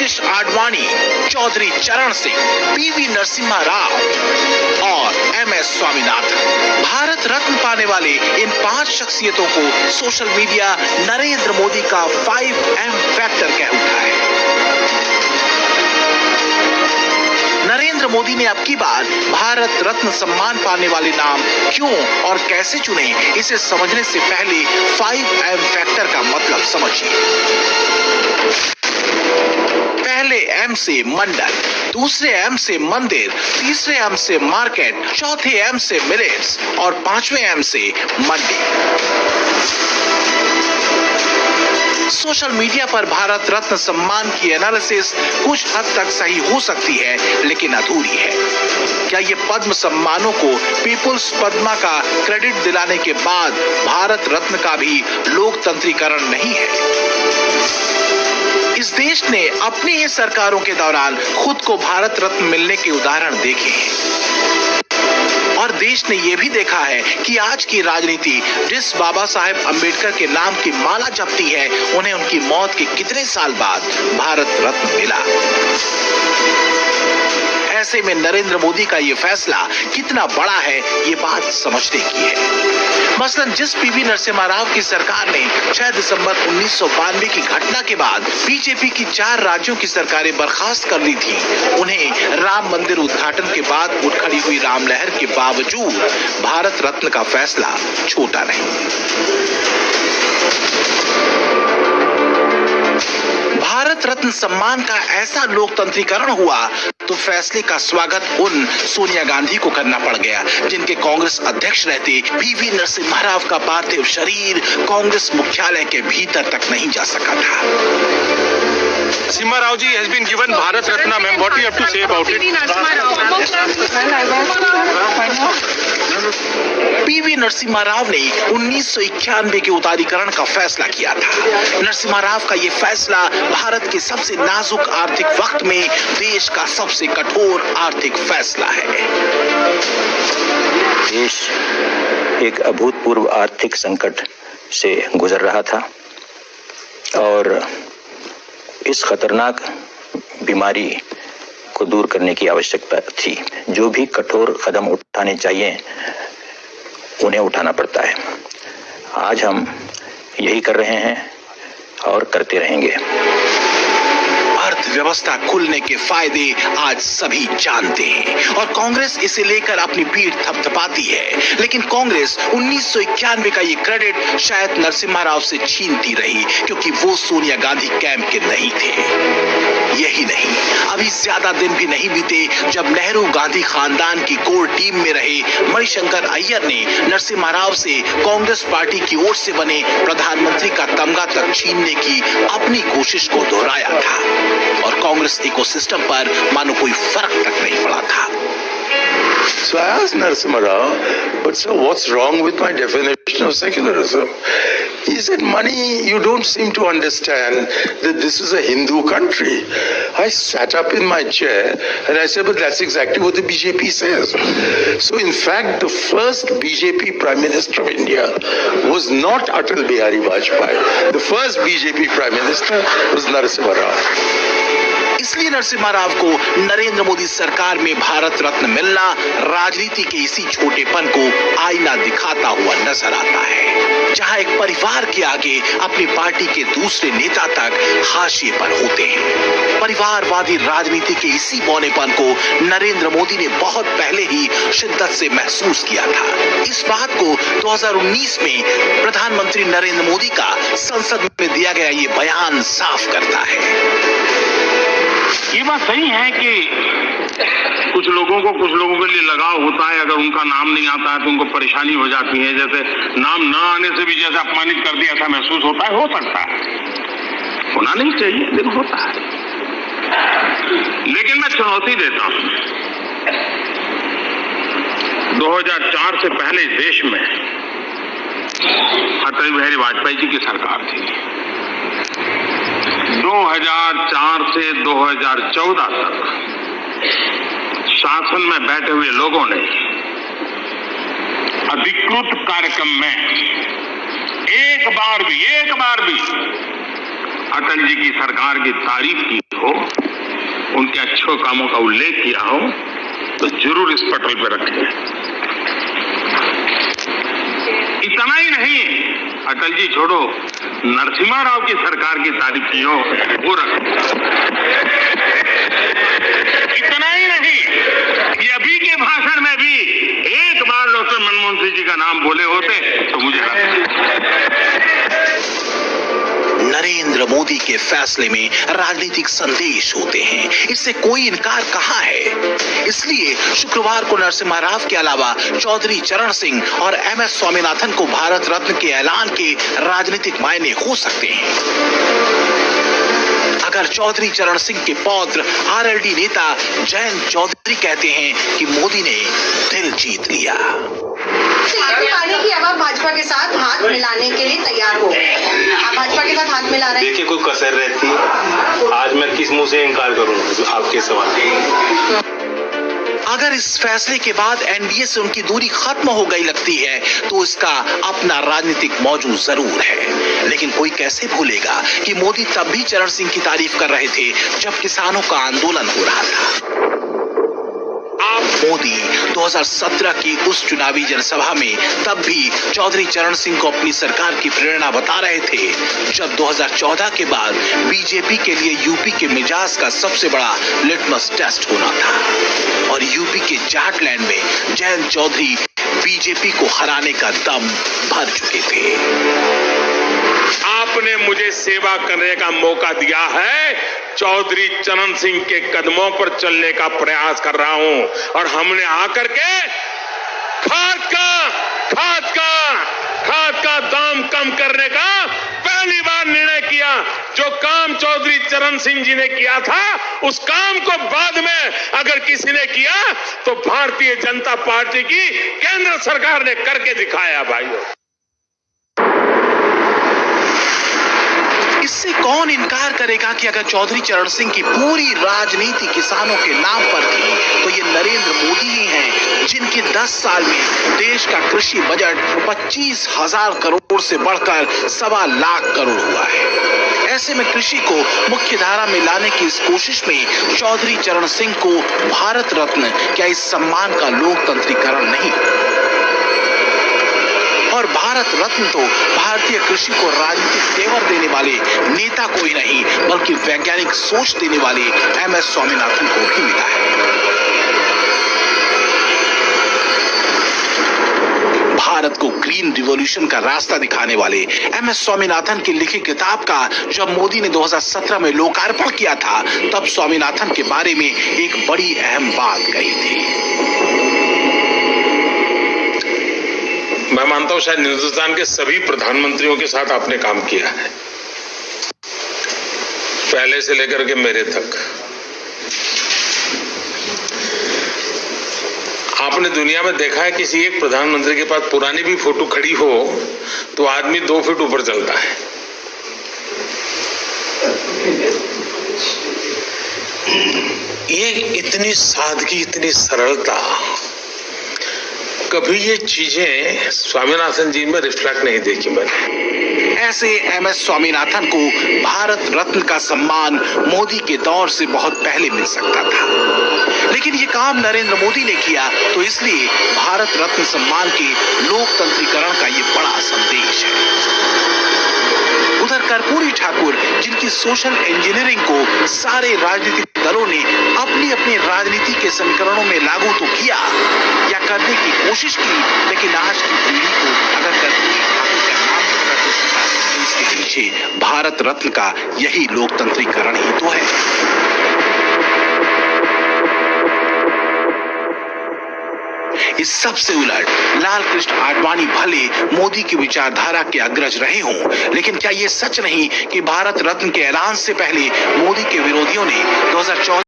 राजेश आडवाणी, चौधरी चरण सिंह, पीवी नरसिम्हा राव और MS स्वामीनाथन। भारत रत्न पाने वाले इन 5 शख्सियतों को सोशल मीडिया नरेंद्र मोदी का 5M फैक्टर कह उठा है। नरेंद्र मोदी ने अब की बार भारत रत्न सम्मान पाने वाले नाम क्यों और कैसे चुने, इसे समझने से पहले 5M फैक्टर का मतलब समझिए। पहले M से मंडल, दूसरे M से मंदिर, तीसरे M से मार्केट, चौथे M से मिलेट्स और 5वें M से मंडी। सोशल मीडिया पर भारत रत्न सम्मान की एनालिसिस कुछ हद तक सही हो सकती है, लेकिन अधूरी है। क्या ये पद्म सम्मानों को पीपुल्स पद्मा का क्रेडिट दिलाने के बाद भारत रत्न का भी लोकतंत्रीकरण नहीं है? इस देश ने अपनी ही सरकारों के दौरान खुद को भारत रत्न मिलने के उदाहरण देखे हैं और देश ने यह भी देखा है कि आज की राजनीति जिस बाबा साहेब अंबेडकर के नाम की माला जपती है, उन्हें उनकी मौत के कितने साल बाद भारत रत्न मिला। ऐसे में नरेंद्र मोदी का ये फैसला कितना बड़ा है, ये बात समझने की है। मसलन जिस पीवी नरसिम्हा राव की सरकार ने 6 दिसंबर 1992 की घटना के बाद बीजेपी की 4 राज्यों की सरकारें बर्खास्त कर ली थी, उन्हें राम मंदिर उद्घाटन के बाद उठ खड़ी हुई राम लहर के बावजूद भारत रत्न का फैसला छोटा नहीं। भारत रत्न सम्मान का ऐसा लोकतंत्रीकरण हुआ तो फैसले का स्वागत उन सोनिया गांधी को करना पड़ गया, जिनके कांग्रेस अध्यक्ष रहते पीवी नरसिम्हा राव का पार्थिव शरीर कांग्रेस मुख्यालय के भीतर तक नहीं जा सका था। Narasimha Rao ji has been given Bharat Ratna, ma'am. What do you have to say about it? PV Narasimha Rao ने 1991 के उदारीकरण का फैसला किया था। नरसिम्हा राव का ये फैसला भारत के सबसे नाजुक आर्थिक वक्त में देश का सबसे कठोर आर्थिक फैसला है। देश एक अभूतपूर्व आर्थिक संकट से गुजर रहा था और इस खतरनाक बीमारी को दूर करने की आवश्यकता थी। जो भी कठोर कदम उठाने चाहिए उन्हें उठाना पड़ता है। आज हम यही कर रहे हैं और करते रहेंगे। अर्थव्यवस्था खुलने के फायदे आज सभी जानते हैं और कांग्रेस इसे लेकर अपनी पीठ थपथपाती है, लेकिन कांग्रेस 1991 का ये क्रेडिट शायद नरसिम्हा राव से छीनती रही, क्योंकि वो सोनिया गांधी कैंप के नहीं थे। यही नहीं, अभी ज्यादा दिन भी नहीं बीते जब नेहरू गांधी खानदान की कोर टीम में रहे मणिशंकर अय्यर ने नरसिम्हा राव से कांग्रेस पार्टी की ओर से बने प्रधानमंत्री का तमगा तक छीनने की अपनी कोशिश को दोहराया था और कांग्रेस इकोसिस्टम पर मानो कोई फर्क तक नहीं पड़ा था। So I asked Narasimha Rao, but sir, what's wrong with my definition of secularism? He said, Mani, you don't seem to understand that this is a Hindu country. I sat up in my chair and I said, but that's exactly what the BJP says. So in fact, the first BJP Prime Minister of India was not Atal Bihari Vajpayee. The first BJP Prime Minister was Narasimha Rao. इसलिए नरसिम्हा राव को नरेंद्र मोदी सरकार में भारत रत्न मिलना राजनीति के इसी छोटेपन को आईना दिखाता हुआ नजर आता है, जहां एक परिवार के आगे अपनी पार्टी के दूसरे नेता तक हाशिए पर होते हैं। परिवारवादी राजनीति के इसी बौनेपन को नरेंद्र मोदी ने बहुत पहले ही शिद्दत से महसूस किया था। इस बात को 2019 में प्रधानमंत्री नरेंद्र मोदी का संसद में दिया गया ये बयान साफ करता है। ये बात सही है कि कुछ लोगों के लिए लगाव होता है, अगर उनका नाम नहीं आता है तो उनको परेशानी हो जाती है। जैसे नाम न आने से भी जैसे अपमानित कर दिया ऐसा महसूस होता है, हो सकता है, होना नहीं चाहिए, लेकिन होता है। लेकिन मैं चुनौती देता हूं, 2004 से पहले देश में अटल बिहारी वाजपेयी जी की सरकार थी। 2004 से 2014 तक शासन में बैठे हुए लोगों ने अधिकृत कार्यक्रम में एक बार भी अटल जी की सरकार की तारीफ की हो, उनके अच्छे कामों का उल्लेख किया हो, तो जरूर इस पटल पर रखें। इतना ही नहीं, अटल जी छोड़ो, नरसिम्हा राव की सरकार की तारीफ की हो, वो रखें। इतना ही नहीं, ये अभी के भाषण में भी एक बार डॉक्टर मनमोहन सिंह जी का नाम बोले होते तो मुझे नरेंद्र मोदी के फैसले में राजनीतिक संदेश होते हैं, इससे कोई इनकार कहाँ है। इसलिए शुक्रवार को नरसिम्हा राव के अलावा चौधरी चरण सिंह और MS स्वामीनाथन को भारत रत्न के ऐलान के राजनीतिक मायने हो सकते हैं। अगर चौधरी चरण सिंह के पौत्र RLD नेता जयंत चौधरी कहते हैं कि मोदी ने दिल जीत लिया, पाने की अब आप भाजपा के साथ हाथ मिलाने के लिए तैयार हो, आप भाजपा के साथ हाथ मिला रहे हैं। देखिए, कोई कसर रहती है, आज मैं किस मुंह से इनकार करूंगा जो आपके सवाल। अगर इस फैसले के बाद NDA से उनकी दूरी खत्म हो गई लगती है तो इसका अपना राजनीतिक मौजू जरूर है, लेकिन कोई कैसे भूलेगा कि मोदी तब भी चरण सिंह की तारीफ कर रहे थे जब किसानों का आंदोलन हो रहा था। मोदी 2017 की उस चुनावी जनसभा में तब भी चौधरी चरण सिंह को अपनी सरकार की प्रेरणा बता रहे थे, जब 2014 के बाद बीजेपी के लिए यूपी के मिजाज का सबसे बड़ा लिटमस टेस्ट होना था और यूपी के जाटलैंड में जयंत चौधरी बीजेपी को हराने का दम भर चुके थे। आपने मुझे सेवा करने का मौका दिया है, चौधरी चरण सिंह के कदमों पर चलने का प्रयास कर रहा हूं और हमने आकर के खाद का दाम कम करने का पहली बार निर्णय किया। जो काम चौधरी चरण सिंह जी ने किया था, उस काम को बाद में अगर किसी ने किया तो भारतीय जनता पार्टी की केंद्र सरकार ने करके दिखाया। भाइयों, इससे कौन इनकार करेगा कि अगर चौधरी चरण सिंह की पूरी राजनीति किसानों के नाम पर थी तो ये नरेंद्र मोदी ही हैं जिनके 10 साल में देश का कृषि बजट 25,000 करोड़ से बढ़कर 1.25 लाख करोड़ हुआ है। ऐसे में कृषि को मुख्य धारा में लाने की इस कोशिश में चौधरी चरण सिंह को भारत रत्न क्या इस सम्मान का लोकतंत्रीकरण नहीं? और भारत रत्न तो भारतीय कृषि को राजनीतिक तेवर देने वाले नेता को ही नहीं बल्कि वैज्ञानिक सोच देने वाले MS स्वामीनाथन को भी मिला है। भारत को ग्रीन रिवॉल्यूशन का रास्ता दिखाने वाले MS स्वामीनाथन की लिखी किताब का जब मोदी ने 2017 में लोकार्पण किया था, तब स्वामीनाथन के बारे में एक बड़ी अहम बात कही थी। मैं मानता हूं शायद हिंदुस्तान के सभी प्रधानमंत्रियों के साथ आपने काम किया है, पहले से लेकर के मेरे तक। आपने दुनिया में देखा है किसी एक प्रधानमंत्री के पास पुरानी भी फोटो खड़ी हो तो आदमी 2 फीट ऊपर चलता है। ये इतनी सादगी, इतनी सरलता, कभी ये चीजें स्वामीनाथन जी में रिफ्लेक्ट नहीं देखी मैंने। ऐसे MS स्वामीनाथन को भारत रत्न का सम्मान मोदी के दौर से बहुत पहले मिल सकता था, लेकिन ये काम नरेंद्र मोदी ने किया तो इसलिए भारत रत्न सम्मान के लोकतंत्रीकरण का ये बड़ा संदेश है। उधर कर्पूरी ठाकुर, जिनकी सोशल इंजीनियरिंग को सारे राजनीतिक दलों ने अपनी अपनी राजनीति के समीकरणों में लागू तो किया या करने की कोशिश की, लेकिन आज की पीढ़ी को अगर कर्पूरी ठाकुर का नाम पता तो इसके पीछे भारत रत्न का यही लोकतंत्रीकरण ही तो है। इस सबसे उलट लाल कृष्ण आडवाणी भले मोदी की विचारधारा के अग्रज रहे हों, लेकिन क्या ये सच नहीं कि भारत रत्न के ऐलान से पहले मोदी के विरोधियों ने 2014